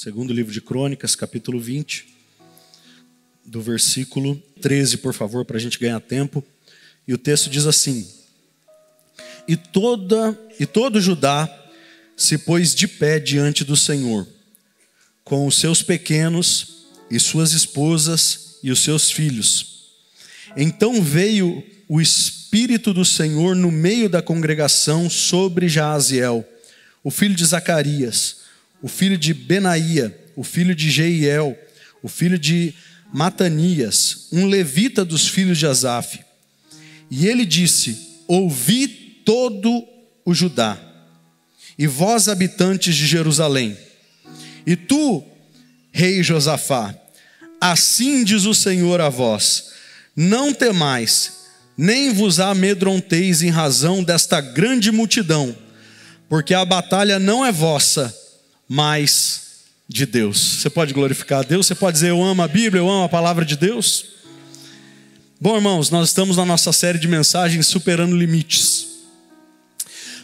Segundo livro de Crônicas, capítulo 20, do versículo 13, por favor, para a gente ganhar tempo. E o texto diz assim: E todo Judá se pôs de pé diante do Senhor, com os seus pequenos e suas esposas e os seus filhos. Então veio o Espírito do Senhor no meio da congregação sobre Jaaziel, o filho de Zacarias, o filho de Benaía, o filho de Jeiel, o filho de Matanias, um levita dos filhos de Asaf. E ele disse: Ouvi todo o Judá, e vós, habitantes de Jerusalém, e tu, rei Josafá, assim diz o Senhor a vós: não temais, nem vos amedronteis em razão desta grande multidão, porque a batalha não é vossa, mas de Deus. Você pode glorificar a Deus? Você pode dizer: eu amo a Bíblia, eu amo a palavra de Deus? Bom, irmãos, nós estamos na nossa série de mensagens Superando Limites.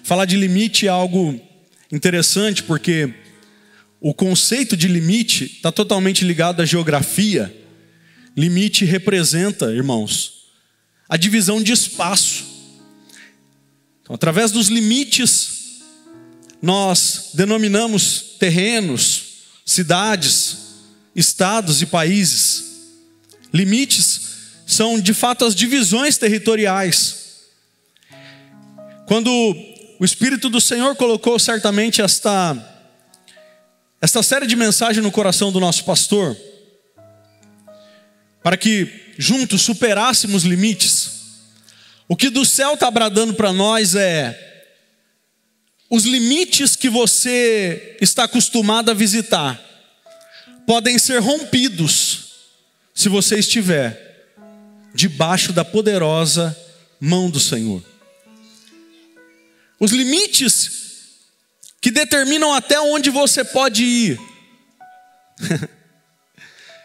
Falar de limite é algo interessante, porque o conceito de limite está totalmente ligado à geografia. Limite representa, irmãos, a divisão de espaço. Então, através dos limites, nós denominamos terrenos, cidades, estados e países. Limites são, de fato, as divisões territoriais. Quando o Espírito do Senhor colocou certamente esta série de mensagens no coração do nosso pastor, para que juntos superássemos limites, o que do céu está bradando para nós é: os limites que você está acostumado a visitar podem ser rompidos se você estiver debaixo da poderosa mão do Senhor. Os limites que determinam até onde você pode ir.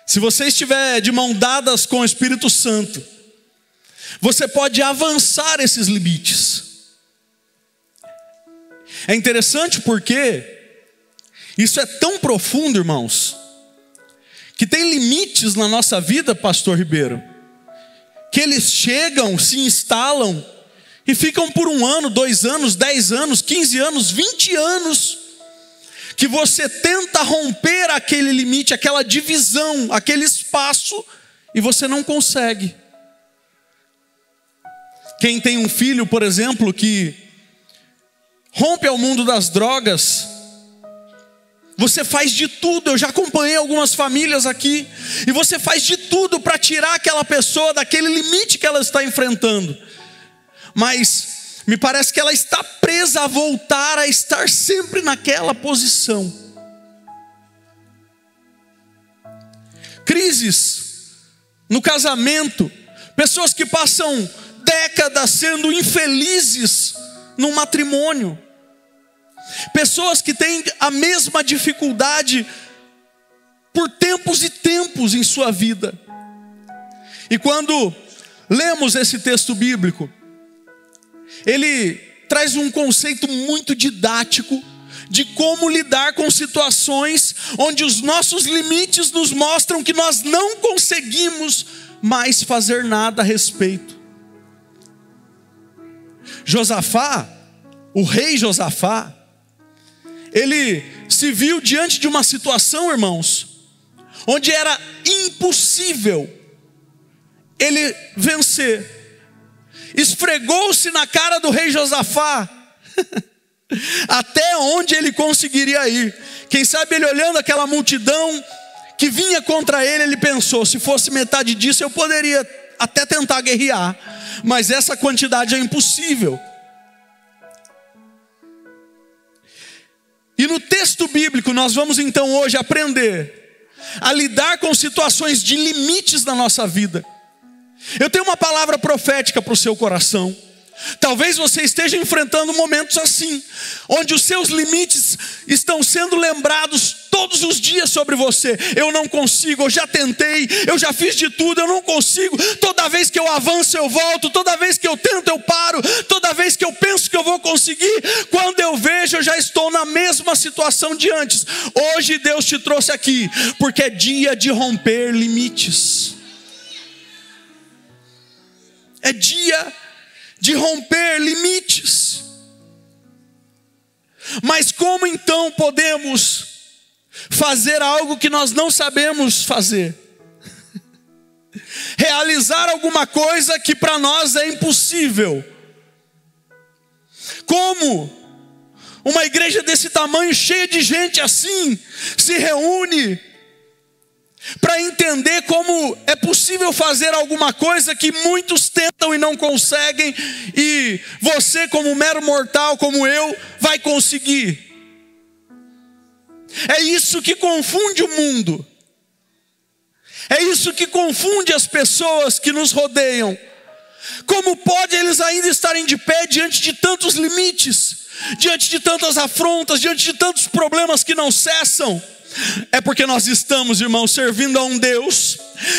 Se você estiver de mão dadas com o Espírito Santo, você pode avançar esses limites. É interessante porque isso é tão profundo, irmãos, que tem limites na nossa vida, pastor Ribeiro, que eles chegam, se instalam e ficam por 1 ano, 2 anos, 10 anos, 15 anos, 20 anos, que você tenta romper aquele limite, aquela divisão, aquele espaço, e você não consegue. Quem tem um filho, por exemplo, que rompe ao mundo das drogas, você faz de tudo. Eu já acompanhei algumas famílias aqui, e você faz de tudo para tirar aquela pessoa daquele limite que ela está enfrentando, mas me parece que ela está presa a voltar a estar sempre naquela posição. Crises no casamento, pessoas que passam décadas sendo infelizes no matrimônio, pessoas que têm a mesma dificuldade por tempos e tempos em sua vida. E quando lemos esse texto bíblico, ele traz um conceito muito didático de como lidar com situações onde os nossos limites nos mostram que nós não conseguimos mais fazer nada a respeito. Josafá, o rei Josafá, ele se viu diante de uma situação, irmãos, onde era impossível ele vencer. Esfregou-se na cara do rei Josafá até onde ele conseguiria ir. Quem sabe ele, olhando aquela multidão que vinha contra ele, ele pensou: se fosse metade disso eu poderia até tentar guerrear, mas essa quantidade é impossível. E no texto bíblico nós vamos então hoje aprender a lidar com situações de limites na nossa vida. Eu tenho uma palavra profética para o seu coração. Talvez você esteja enfrentando momentos assim, onde os seus limites estão sendo lembrados todos os dias sobre você. Eu não consigo, eu já tentei, eu já fiz de tudo, eu não consigo. Toda vez que eu avanço eu volto, toda vez que eu tento eu paro, toda vez que eu penso que eu vou conseguir, quando eu vejo eu já estou na mesma situação de antes. Hoje Deus te trouxe aqui, porque é dia de romper limites. É dia de romper limites. Mas como então podemos fazer algo que nós não sabemos fazer? Realizar alguma coisa que para nós é impossível. Como uma igreja desse tamanho, cheia de gente assim, se reúne para entender como é possível fazer alguma coisa que muitos tentam e não conseguem, e você, como mero mortal, como eu, vai conseguir. É isso que confunde o mundo. É isso que confunde as pessoas que nos rodeiam. Como pode eles ainda estarem de pé diante de tantos limites, diante de tantas afrontas, diante de tantos problemas que não cessam? É porque nós estamos, irmãos, servindo a um Deus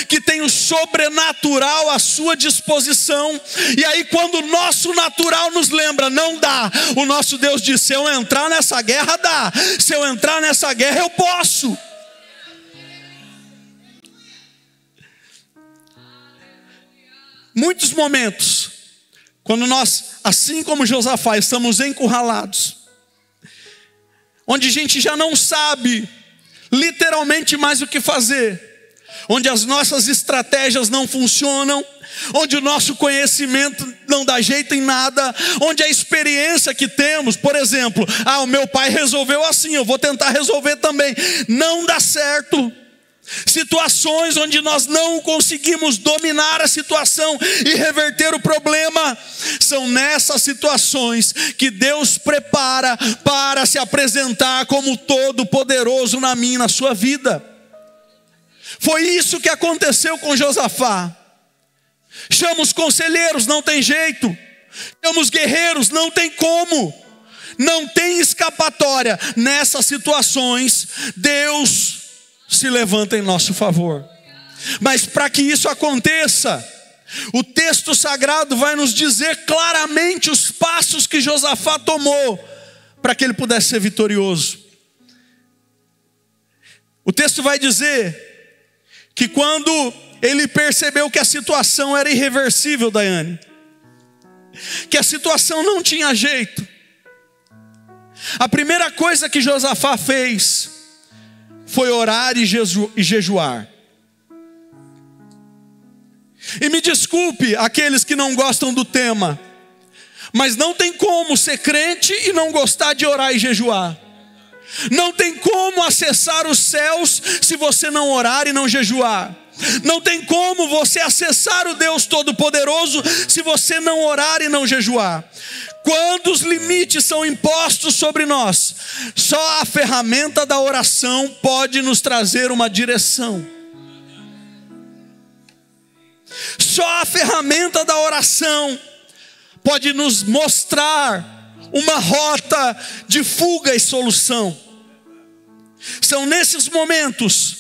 que tem o sobrenatural à sua disposição. E aí quando o nosso natural nos lembra, não dá, o nosso Deus diz: se eu entrar nessa guerra dá, se eu entrar nessa guerra eu posso. Muitos momentos, quando nós, assim como Josafá, estamos encurralados, onde a gente já não sabe literalmente mais o que fazer, onde as nossas estratégias não funcionam, onde o nosso conhecimento não dá jeito em nada, onde a experiência que temos, por exemplo, o meu pai resolveu assim, eu vou tentar resolver também, não dá certo. Situações onde nós não conseguimos dominar a situação e reverter o problema, são nessas situações que Deus prepara para se apresentar como todo poderoso na minha e na sua vida. Foi isso que aconteceu com Josafá. Chama os conselheiros, não tem jeito. Chama os guerreiros, não tem como. Não tem escapatória. Nessas situações, Deus se levanta em nosso favor. Mas para que isso aconteça, o texto sagrado vai nos dizer claramente os passos que Josafá tomou para que ele pudesse ser vitorioso. O texto vai dizer que quando ele percebeu que a situação era irreversível, Daiane, que a situação não tinha jeito, a primeira coisa que Josafá fez foi orar e jejuar. E me desculpe aqueles que não gostam do tema, mas não tem como ser crente e não gostar de orar e jejuar. Não tem como acessar os céus se você não orar e não jejuar. Não tem como você acessar o Deus Todo-Poderoso se você não orar e não jejuar. Quando os limites são impostos sobre nós, só a ferramenta da oração pode nos trazer uma direção. Só a ferramenta da oração pode nos mostrar uma rota de fuga e solução. São nesses momentos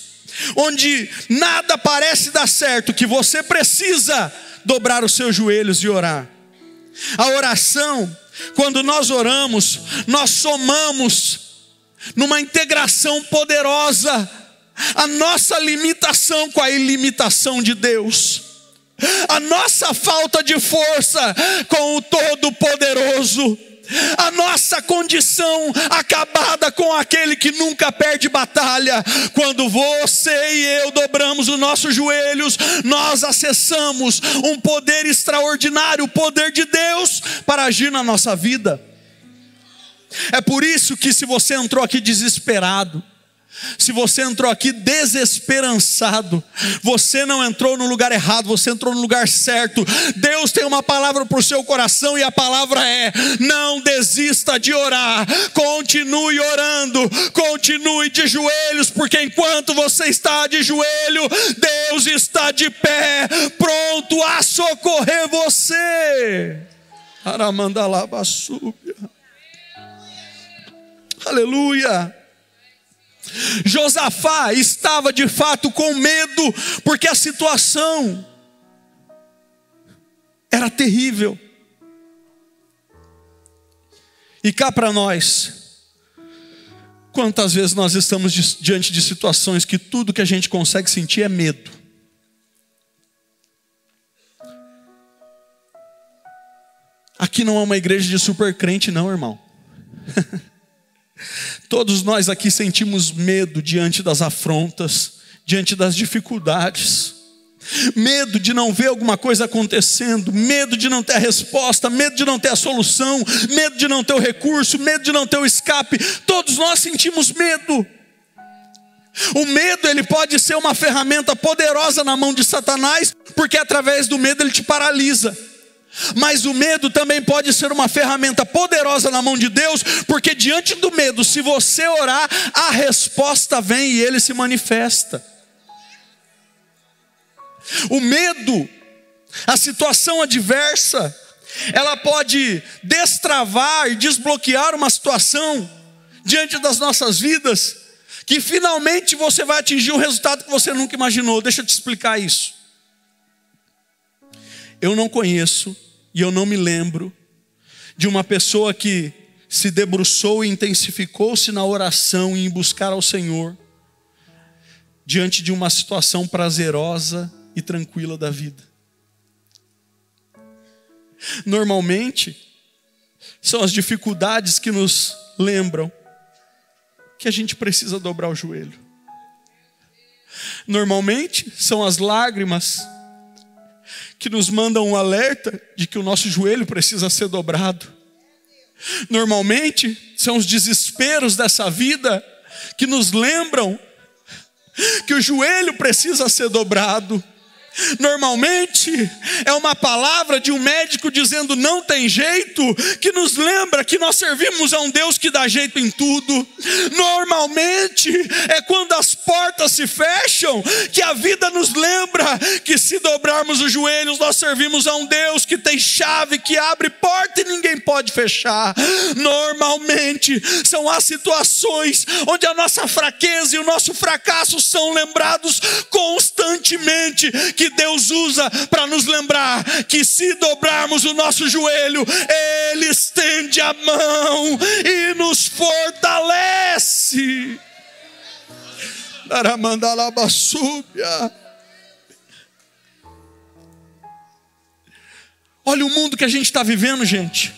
onde nada parece dar certo que você precisa dobrar os seus joelhos e orar. A oração, quando nós oramos, nós somamos numa integração poderosa a nossa limitação com a ilimitação de Deus, a nossa falta de força com o Todo-Poderoso, a nossa condição acabada com aquele que nunca perde batalha. Quando você e eu dobramos os nossos joelhos, nós acessamos um poder extraordinário, o poder de Deus para agir na nossa vida. É por isso que se você entrou aqui desesperado, se você entrou aqui desesperançado, você não entrou no lugar errado, você entrou no lugar certo. Deus tem uma palavra para o seu coração e a palavra é: não desista de orar, continue orando, continue de joelhos, porque enquanto você está de joelho, Deus está de pé, pronto a socorrer você. Aramandalabassúbia. Aleluia. Josafá estava de fato com medo, porque a situação era terrível. E cá para nós, quantas vezes nós estamos diante de situações que tudo que a gente consegue sentir é medo. Aqui não é uma igreja de super crente não, irmão. Todos nós aqui sentimos medo diante das afrontas, diante das dificuldades. Medo de não ver alguma coisa acontecendo, medo de não ter a resposta, medo de não ter a solução, medo de não ter o recurso, medo de não ter o escape. Todos nós sentimos medo. O medo, ele pode ser uma ferramenta poderosa na mão de Satanás, porque através do medo ele te paralisa. Mas o medo também pode ser uma ferramenta poderosa na mão de Deus, porque diante do medo, se você orar, a resposta vem e ele se manifesta. O medo, a situação adversa, ela pode destravar e desbloquear uma situação diante das nossas vidas, que finalmente você vai atingir um resultado que você nunca imaginou. Deixa eu te explicar isso. Eu não conheço e eu não me lembro de uma pessoa que se debruçou e intensificou-se na oração e em buscar ao Senhor diante de uma situação prazerosa e tranquila da vida. Normalmente, são as dificuldades que nos lembram que a gente precisa dobrar o joelho. Normalmente, são as lágrimas que nos mandam um alerta de que o nosso joelho precisa ser dobrado. Normalmente, são os desesperos dessa vida que nos lembram que o joelho precisa ser dobrado. Normalmente é uma palavra de um médico dizendo não tem jeito, que nos lembra que nós servimos a um Deus que dá jeito em tudo. Normalmente é quando as portas se fecham que a vida nos lembra que se dobrarmos os joelhos nós servimos a um Deus que tem chave, que abre porta e ninguém pode fechar. Normalmente são as situações onde a nossa fraqueza e o nosso fracasso são lembrados constantemente, que Deus usa para nos lembrar que se dobrarmos o nosso joelho, Ele estende a mão e nos fortalece. Olha o mundo que a gente está vivendo, gente.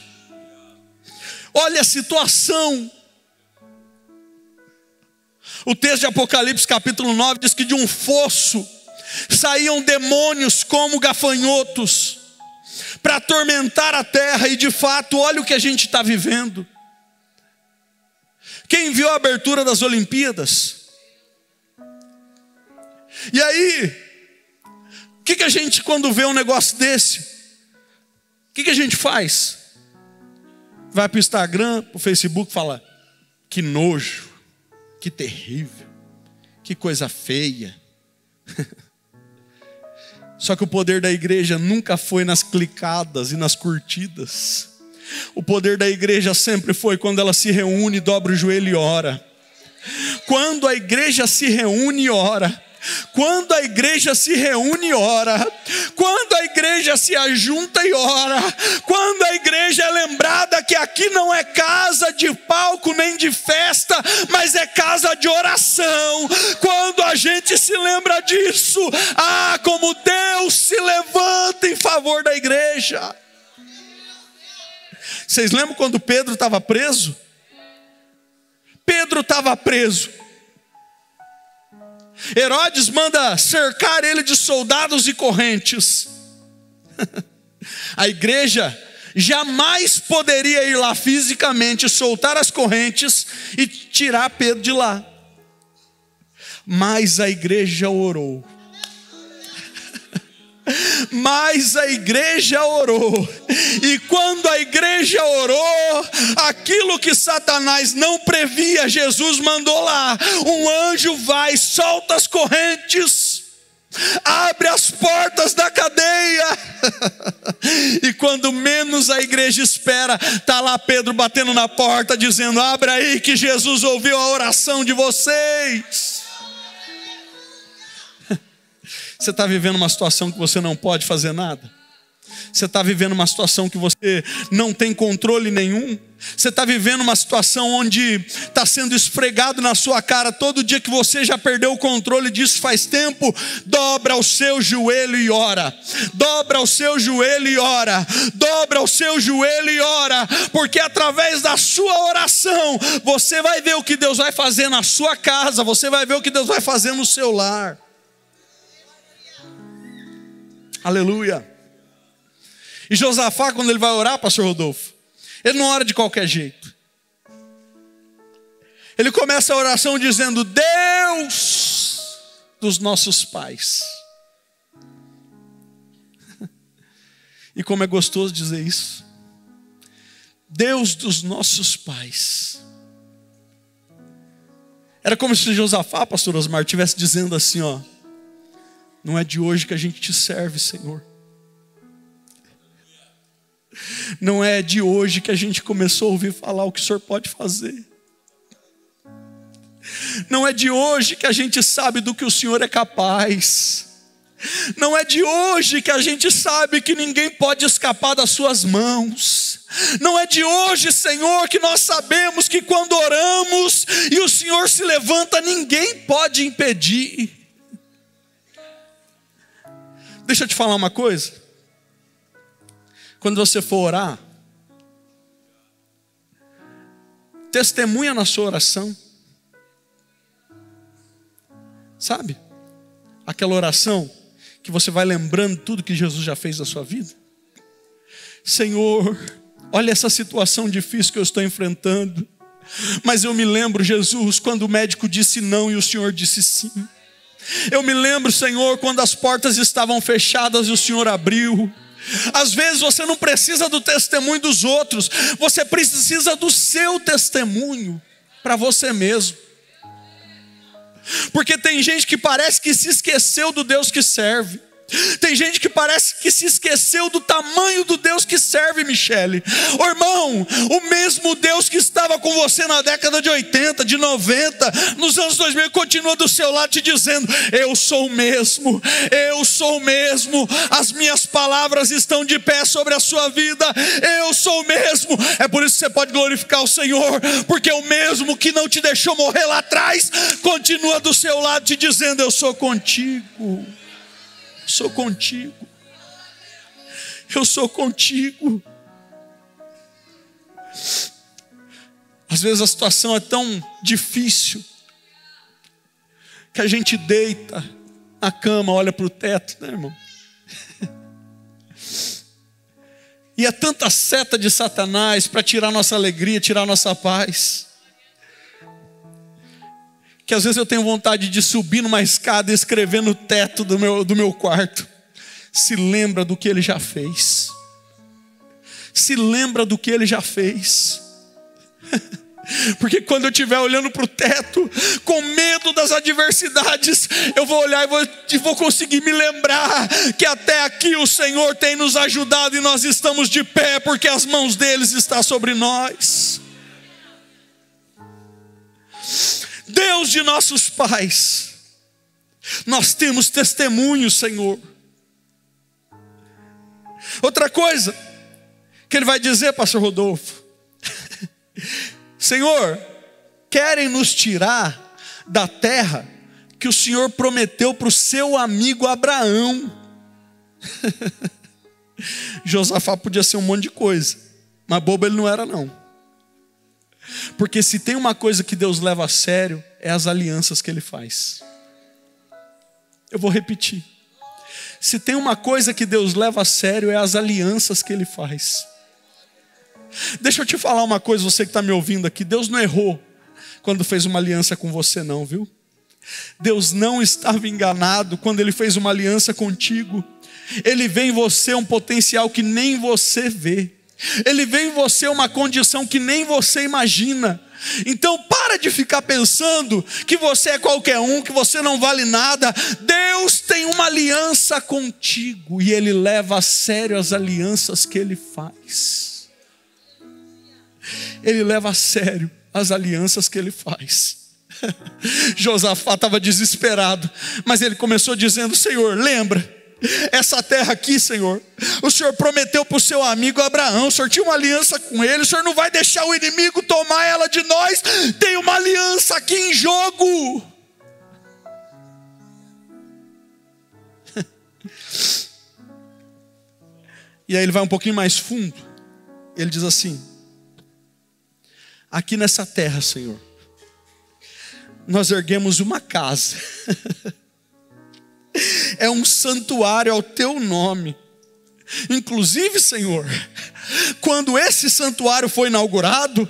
Olha a situação. O texto de Apocalipse capítulo 9 diz que de um fosso saíam demônios como gafanhotos para atormentar a terra. E de fato, olha o que a gente está vivendo. Quem viu a abertura das Olimpíadas? E aí, o que a gente, quando vê um negócio desse, o que a gente faz? Vai para o Instagram, para o Facebook e fala: que nojo, que terrível, que coisa feia. Só que o poder da igreja nunca foi nas clicadas e nas curtidas. O poder da igreja sempre foi quando ela se reúne, dobra o joelho e ora. Quando a igreja se reúne e ora. Quando a igreja se reúne e ora, quando a igreja se ajunta e ora, quando a igreja é lembrada que aqui não é casa de palco nem de festa, mas é casa de oração. Quando a gente se lembra disso, como Deus se levanta em favor da igreja. Vocês lembram quando Pedro estava preso? Pedro estava preso. Herodes manda cercar ele de soldados e correntes. A igreja jamais poderia ir lá fisicamente, soltar as correntes e tirar Pedro de lá. Mas a igreja orou. Mas a igreja orou. E quando a igreja orou, aquilo que Satanás não previa, Jesus mandou lá. Um anjo vai, solta as correntes, abre as portas da cadeia. E quando menos a igreja espera, está lá Pedro batendo na porta, dizendo: abra aí que Jesus ouviu a oração de vocês. Você está vivendo uma situação que você não pode fazer nada? Você está vivendo uma situação que você não tem controle nenhum? Você está vivendo uma situação onde está sendo esfregado na sua cara todo dia que você já perdeu o controle disso faz tempo? Dobra o seu joelho e ora. Dobra o seu joelho e ora. Dobra o seu joelho e ora. Porque através da sua oração, você vai ver o que Deus vai fazer na sua casa. Você vai ver o que Deus vai fazer no seu lar. Aleluia. E Josafá, quando ele vai orar, pastor Rodolfo, ele não ora de qualquer jeito. Ele começa a oração dizendo: Deus dos nossos pais. E como é gostoso dizer isso. Deus dos nossos pais. Era como se Josafá, pastor Osmar, estivesse dizendo assim, ó: não é de hoje que a gente te serve, Senhor. Não é de hoje que a gente começou a ouvir falar o que o Senhor pode fazer. Não é de hoje que a gente sabe do que o Senhor é capaz. Não é de hoje que a gente sabe que ninguém pode escapar das suas mãos. Não é de hoje, Senhor, que nós sabemos que quando oramos e o Senhor se levanta, ninguém pode impedir. Deixa eu te falar uma coisa. Quando você for orar, testemunha na sua oração. Sabe? Aquela oração que você vai lembrando tudo que Jesus já fez na sua vida. Senhor, olha essa situação difícil que eu estou enfrentando. Mas eu me lembro, Jesus, quando o médico disse não e o Senhor disse sim. Eu me lembro, Senhor, quando as portas estavam fechadas e o Senhor abriu. Às vezes você não precisa do testemunho dos outros, você precisa do seu testemunho para você mesmo. Porque tem gente que parece que se esqueceu do Deus que serve. Tem gente que parece que se esqueceu do tamanho do Deus que serve, Michele. Ô irmão, o mesmo Deus que estava com você na década de 80, de 90, nos anos 2000, continua do seu lado te dizendo: eu sou o mesmo, eu sou o mesmo, as minhas palavras estão de pé sobre a sua vida, eu sou o mesmo. É por isso que você pode glorificar o Senhor, porque o mesmo que não te deixou morrer lá atrás, continua do seu lado te dizendo: eu sou contigo. Sou contigo. Eu sou contigo. Às vezes a situação é tão difícil que a gente deita na cama, olha para o teto, né, irmão? E é tanta seta de Satanás para tirar nossa alegria, tirar nossa paz, que às vezes eu tenho vontade de subir numa escada e escrever no teto do meu quarto: se lembra do que ele já fez. Se lembra do que ele já fez. Porque quando eu estiver olhando para o teto, com medo das adversidades, eu vou olhar e vou conseguir me lembrar que até aqui o Senhor tem nos ajudado e nós estamos de pé, porque as mãos deles estão sobre nós. Deus de nossos pais, nós temos testemunho, Senhor. Outra coisa que ele vai dizer, pastor Rodolfo: Senhor, querem nos tirar da terra que o Senhor prometeu para o seu amigo Abraão. Josafá podia ser um monte de coisa, mas bobo ele não era não. Porque se tem uma coisa que Deus leva a sério, é as alianças que Ele faz. Eu vou repetir. Se tem uma coisa que Deus leva a sério, é as alianças que Ele faz. Deixa eu te falar uma coisa, você que está me ouvindo aqui: Deus não errou quando fez uma aliança com você não, viu? Deus não estava enganado quando Ele fez uma aliança contigo. Ele vê em você um potencial que nem você vê. Ele vê em você uma condição que nem você imagina. Então para de ficar pensando que você é qualquer um, que você não vale nada. Deus tem uma aliança contigo e Ele leva a sério as alianças que Ele faz. Ele leva a sério as alianças que Ele faz. Josafá estava desesperado, mas ele começou dizendo: Senhor, lembra, essa terra aqui, Senhor, o Senhor prometeu para o seu amigo Abraão, o Senhor tinha uma aliança com ele, o Senhor não vai deixar o inimigo tomar ela de nós, tem uma aliança aqui em jogo. E aí ele vai um pouquinho mais fundo, ele diz assim: aqui nessa terra, Senhor, nós erguemos uma casa, é um santuário ao teu nome. Inclusive, Senhor, quando esse santuário foi inaugurado,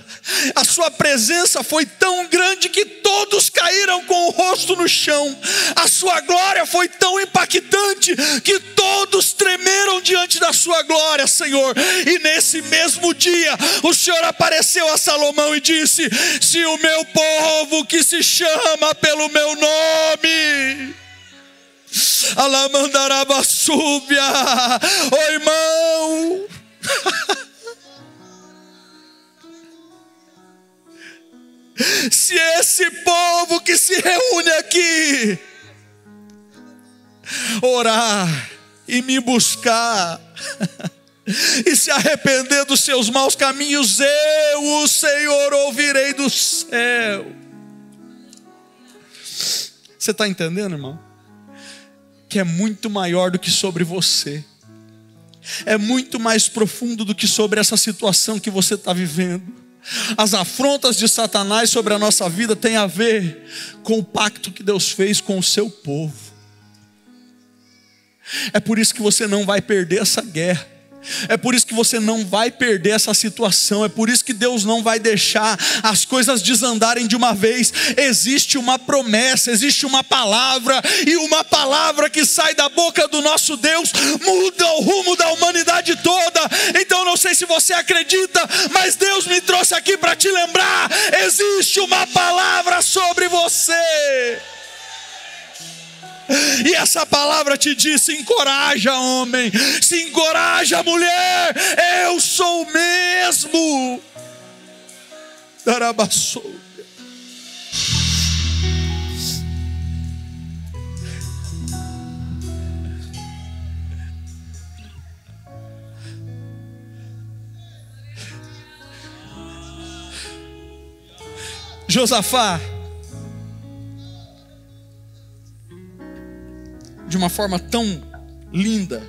a sua presença foi tão grande que todos caíram com o rosto no chão. A sua glória foi tão impactante que todos tremeram diante da sua glória, Senhor. E nesse mesmo dia, o Senhor apareceu a Salomão e disse: se o meu povo que se chama pelo meu nome, Alamandarabasúbia, ô irmão, se esse povo que se reúne aqui orar e me buscar e se arrepender dos seus maus caminhos, eu, o Senhor, ouvirei do céu. Você está entendendo, irmão? Que é muito maior do que sobre você, é muito mais profundo do que sobre essa situação que você está vivendo. As afrontas de Satanás sobre a nossa vida têm a ver com o pacto que Deus fez com o seu povo. É por isso que você não vai perder essa guerra. É por isso que você não vai perder essa situação. É por isso que Deus não vai deixar as coisas desandarem de uma vez. Existe uma promessa, existe uma palavra, e uma palavra que sai da boca do nosso Deus muda o rumo da humanidade toda. Então não sei se você acredita, mas Deus me trouxe aqui para te lembrar: existe uma palavra sobre você. E essa palavra te diz: se encoraja, homem, se encoraja, mulher, eu sou o mesmo. Darabassou. Josafá, de uma forma tão linda,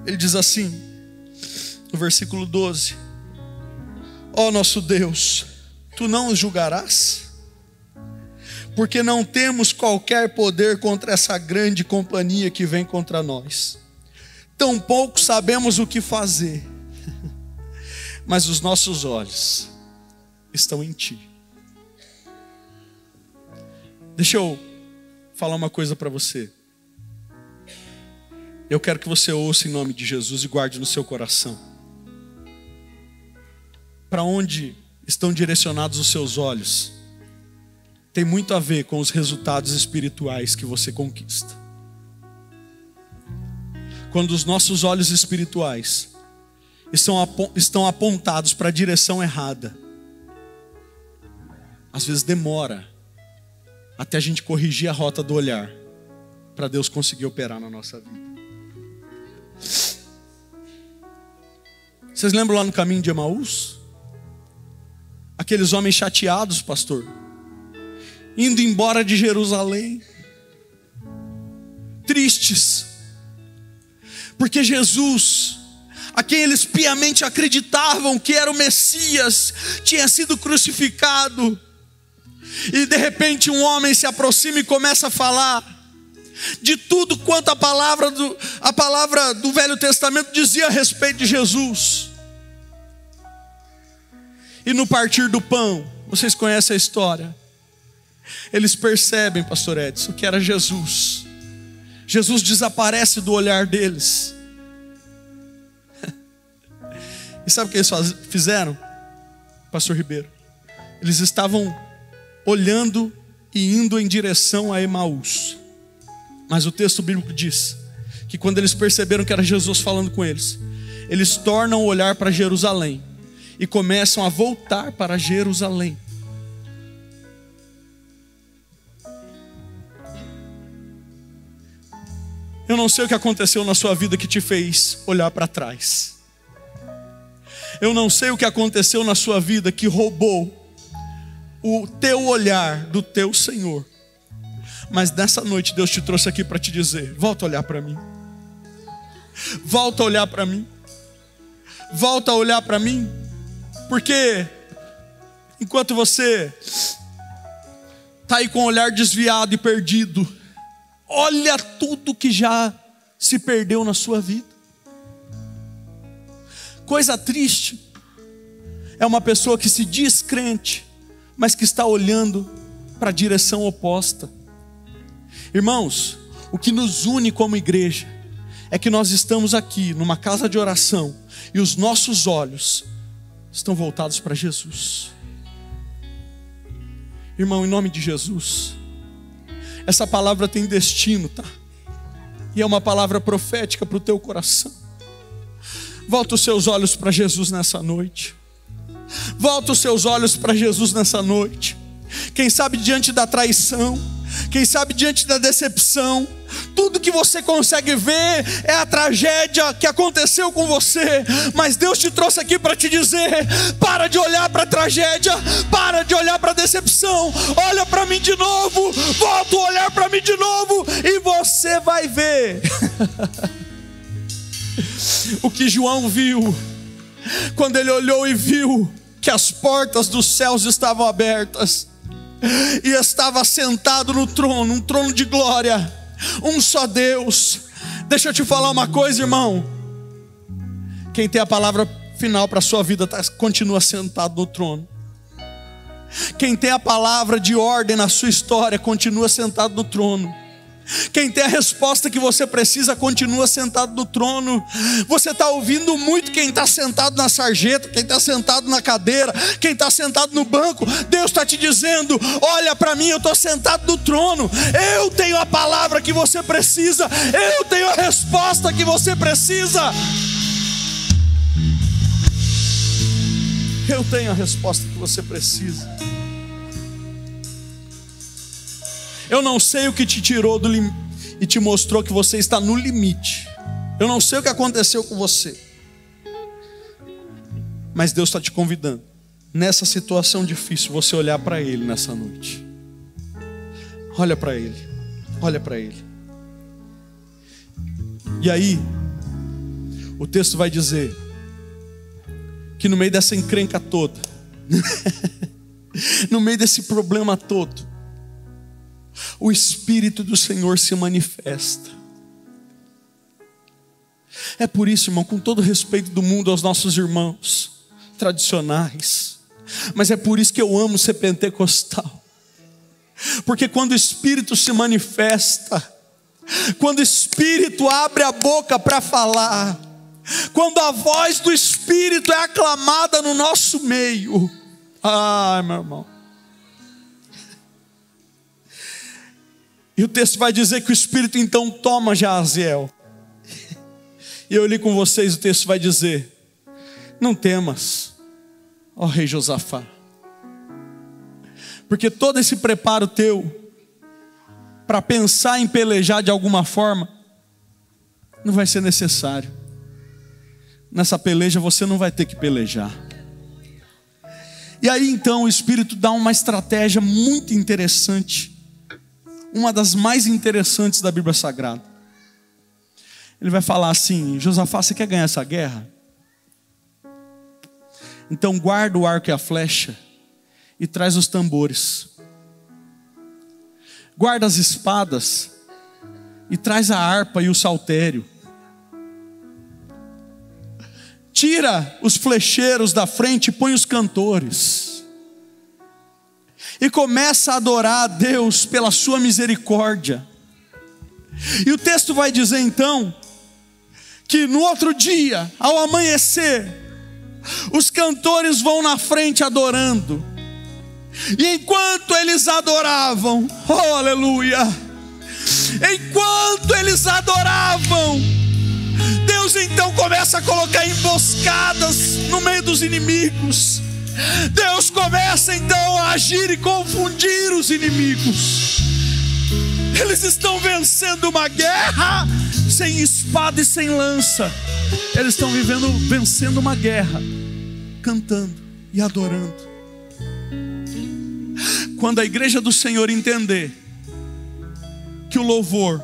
ele diz assim, no versículo 12: ó nosso Deus, tu não os julgarás? Porque não temos qualquer poder contra essa grande companhia que vem contra nós. Tampouco sabemos o que fazer, mas os nossos olhos estão em ti. Deixa eu falar uma coisa para você. Eu quero que você ouça em nome de Jesus e guarde no seu coração. Para onde estão direcionados os seus olhos tem muito a ver com os resultados espirituais que você conquista. Quando os nossos olhos espirituais estão apontados para a direção errada, às vezes demora até a gente corrigir a rota do olhar, para Deus conseguir operar na nossa vida. Vocês lembram lá no caminho de Emaús? Aqueles homens chateados, pastor, indo embora de Jerusalém, tristes, porque Jesus, a quem eles piamente acreditavam que era o Messias, tinha sido crucificado. E de repente um homem se aproxima e começa a falar de tudo quanto a palavra do Velho Testamento dizia a respeito de Jesus. E no partir do pão, vocês conhecem a história, eles percebem, pastor Edson, que era Jesus. Jesus desaparece do olhar deles. E sabe o que eles fizeram, pastor Ribeiro? Eles estavam olhando e indo em direção a Emaús. Mas o texto bíblico diz que quando eles perceberam que era Jesus falando com eles, eles tornam o olhar para Jerusalém e começam a voltar para Jerusalém. Eu não sei o que aconteceu na sua vida que te fez olhar para trás. Eu não sei o que aconteceu na sua vida que roubou o teu olhar do teu Senhor. Mas nessa noite Deus te trouxe aqui para te dizer: volta a olhar para mim. Volta a olhar para mim. Volta a olhar para mim. Porque enquanto você está aí com o olhar desviado e perdido, olha tudo que já se perdeu na sua vida. Coisa triste é uma pessoa que se diz crente, mas que está olhando para a direção oposta. Irmãos, o que nos une como igreja é que nós estamos aqui numa casa de oração e os nossos olhos estão voltados para Jesus. Irmão, em nome de Jesus, essa palavra tem destino, tá? E é uma palavra profética para o teu coração. Volta os seus olhos para Jesus nessa noite. Volta os seus olhos para Jesus nessa noite. Quem sabe diante da traição, quem sabe diante da decepção, tudo que você consegue ver é a tragédia que aconteceu com você. Mas Deus te trouxe aqui para te dizer: para de olhar para a tragédia, para de olhar para a decepção, olha para mim de novo, volta a olhar para mim de novo, e você vai ver o que João viu, quando ele olhou e viu que as portas dos céus estavam abertas, e estava sentado no trono, um trono de glória, um só Deus. Deixa eu te falar uma coisa, irmão. Quem tem a palavra final para a sua vida continua sentado no trono. Quem tem a palavra de ordem na sua história continua sentado no trono. Quem tem a resposta que você precisa continua sentado no trono. Você está ouvindo muito quem está sentado na sarjeta, quem está sentado na cadeira, quem está sentado no banco. Deus está te dizendo: olha para mim, eu estou sentado no trono. Eu tenho a palavra que você precisa, eu tenho a resposta que você precisa. Eu tenho a resposta que você precisa. Eu não sei o que te tirou do limite e te mostrou que você está no limite. Eu não sei o que aconteceu com você, mas Deus está te convidando, nessa situação difícil, você olhar para Ele nessa noite. Olha para Ele, olha para Ele. E aí, o texto vai dizer que no meio dessa encrenca toda, no meio desse problema todo, o Espírito do Senhor se manifesta. É por isso, irmão, com todo o respeito do mundo aos nossos irmãos tradicionais, mas é por isso que eu amo ser pentecostal. Porque quando o Espírito se manifesta, quando o Espírito abre a boca para falar, quando a voz do Espírito é aclamada no nosso meio, ai, meu irmão. E o texto vai dizer que o Espírito então toma Jaziel. E eu li com vocês, o texto vai dizer: não temas, ó rei Josafá, porque todo esse preparo teu para pensar em pelejar de alguma forma não vai ser necessário. Nessa peleja você não vai ter que pelejar. E aí então o Espírito dá uma estratégia muito interessante, uma das mais interessantes da Bíblia Sagrada. Ele vai falar assim: Josafá, você quer ganhar essa guerra? Então guarda o arco e a flecha e traz os tambores. Guarda as espadas e traz a harpa e o saltério. Tira os flecheiros da frente e põe os cantores. E começa a adorar a Deus pela sua misericórdia. E o texto vai dizer então que no outro dia, ao amanhecer, Os cantores vão na frente adorando. E enquanto eles adoravam, oh aleluia, enquanto eles adoravam, Deus então começa a colocar emboscadas no meio dos inimigos. Deus começa então a agir e confundir os inimigos. Eles estão vencendo uma guerra sem espada e sem lança. Eles estão vencendo uma guerra cantando e adorando. Quando a igreja do Senhor entender que o louvor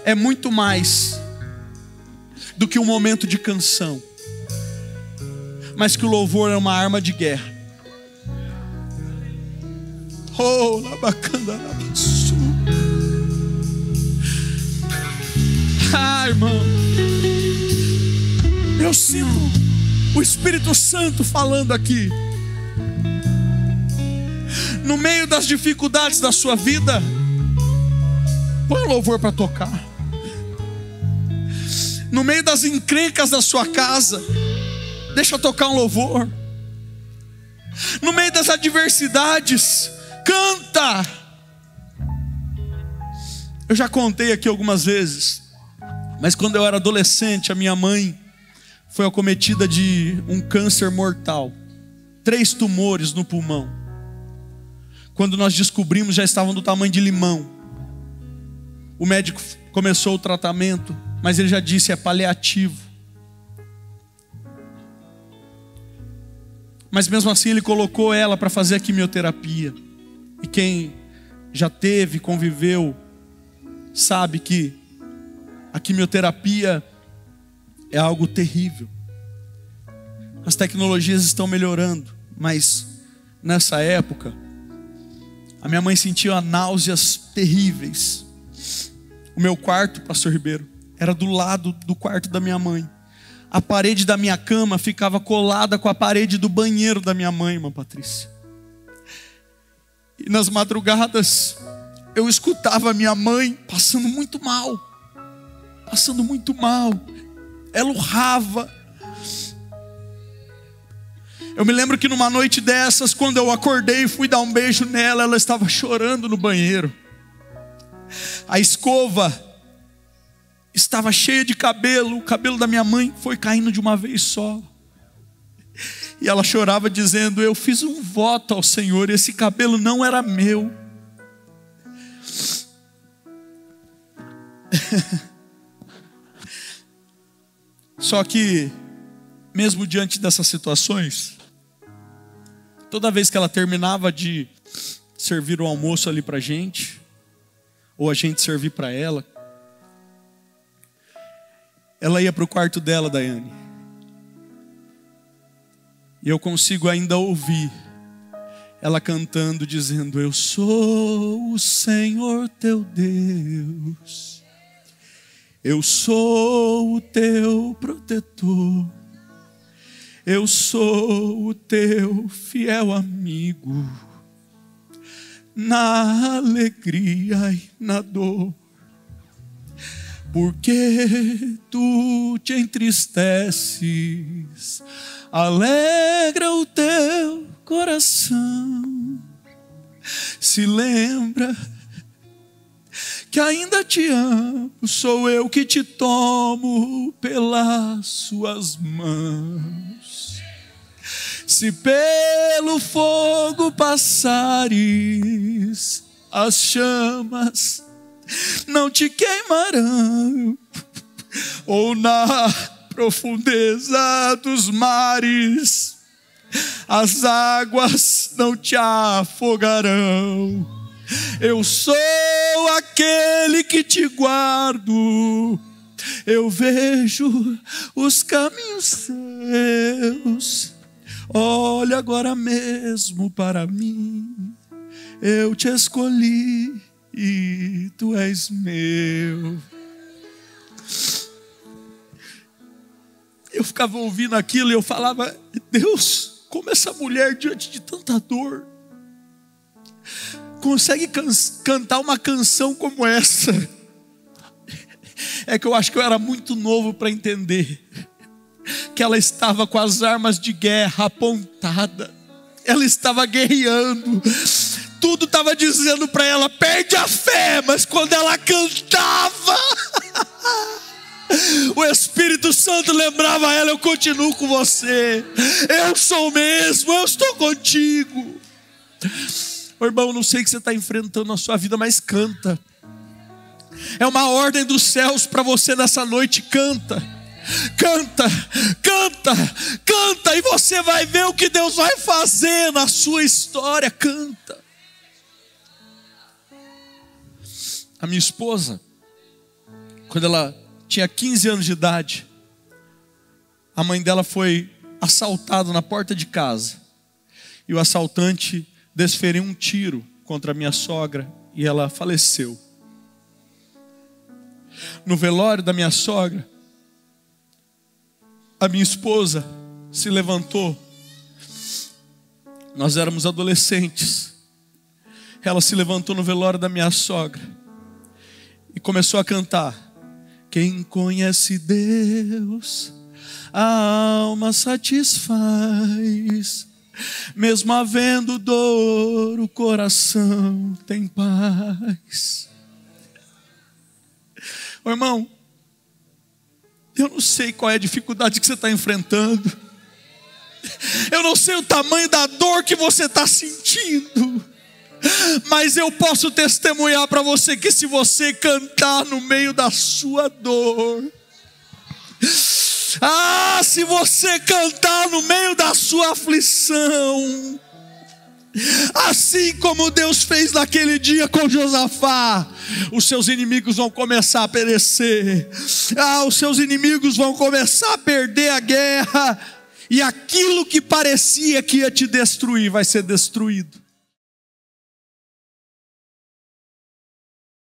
é muito mais do que um momento de canção, mas que o louvor é uma arma de guerra. Oh, labacanda, labaçu. Ah, irmão, eu sinto o Espírito Santo falando aqui. No meio das dificuldades da sua vida, põe o louvor para tocar. No meio das encrencas da sua casa, deixa tocar um louvor. No meio das adversidades, canta. Eu já contei aqui algumas vezes, mas quando eu era adolescente, a minha mãe foi acometida de um câncer mortal, 3 tumores no pulmão. Quando nós descobrimos, já estavam do tamanho de limão. O médico começou o tratamento, mas ele já disse, é paliativo. Mas mesmo assim ele colocou ela para fazer a quimioterapia. E quem já teve, conviveu, sabe que a quimioterapia é algo terrível. As tecnologias estão melhorando, mas nessa época a minha mãe sentia náuseas terríveis. O meu quarto, pastor Ribeiro, era do lado do quarto da minha mãe. A parede da minha cama ficava colada com a parede do banheiro da minha mãe, irmã Patrícia. E nas madrugadas eu escutava a minha mãe passando muito mal. Passando muito mal. Ela urrava. Eu me lembro que numa noite dessas, quando eu acordei e fui dar um beijo nela, ela estava chorando no banheiro. A escova estava cheia de cabelo, o cabelo da minha mãe foi caindo de uma vez só. E ela chorava dizendo, eu fiz um voto ao Senhor, esse cabelo não era meu. Só que, mesmo diante dessas situações, toda vez que ela terminava de servir o almoço ali pra gente, ou a gente servir para ela ia para o quarto dela, Daiane. E eu consigo ainda ouvir ela cantando, dizendo, eu sou o Senhor teu Deus, eu sou o teu protetor, eu sou o teu fiel amigo, na alegria e na dor. Porque tu te entristeces, alegra o teu coração. Se lembra que ainda te amo, sou eu que te tomo pelas suas mãos. Se pelo fogo passares, as chamas não te queimarão, ou na profundeza dos mares, as águas não te afogarão. Eu sou aquele que te guardo, eu vejo os caminhos seus. Olha agora mesmo para mim, eu te escolhi e tu és meu. Eu ficava ouvindo aquilo e eu falava, Deus, como essa mulher diante de tanta dor consegue cantar uma canção como essa? É que eu acho que eu era muito novo para entender que ela estava com as armas de guerra apontadas. Ela estava guerreando. Tudo estava dizendo para ela: perde a fé. Mas quando ela cantava, o Espírito Santo lembrava a ela: eu continuo com você, eu sou o mesmo, eu estou contigo. Irmão, não sei o que você está enfrentando na sua vida, mas canta. É uma ordem dos céus para você nessa noite. Canta, canta, canta, canta, e você vai ver o que Deus vai fazer na sua história. Canta. A minha esposa, quando ela tinha 15 anos de idade, a mãe dela foi assaltada na porta de casa, e o assaltante desferiu um tiro contra a minha sogra, e ela faleceu. No velório da minha sogra, a minha esposa se levantou. Nós éramos adolescentes. Ela se levantou no velório da minha sogra e começou a cantar: quem conhece Deus, a alma satisfaz, mesmo havendo dor, o coração tem paz. Ô, irmão, eu não sei qual é a dificuldade que você está enfrentando. Eu não sei o tamanho da dor que você está sentindo. Mas eu posso testemunhar para você que se você cantar no meio da sua dor, se você cantar no meio da sua aflição, assim como Deus fez naquele dia com Josafá, os seus inimigos vão começar a perecer. Os seus inimigos vão começar a perder a guerra, e aquilo que parecia que ia te destruir vai ser destruído.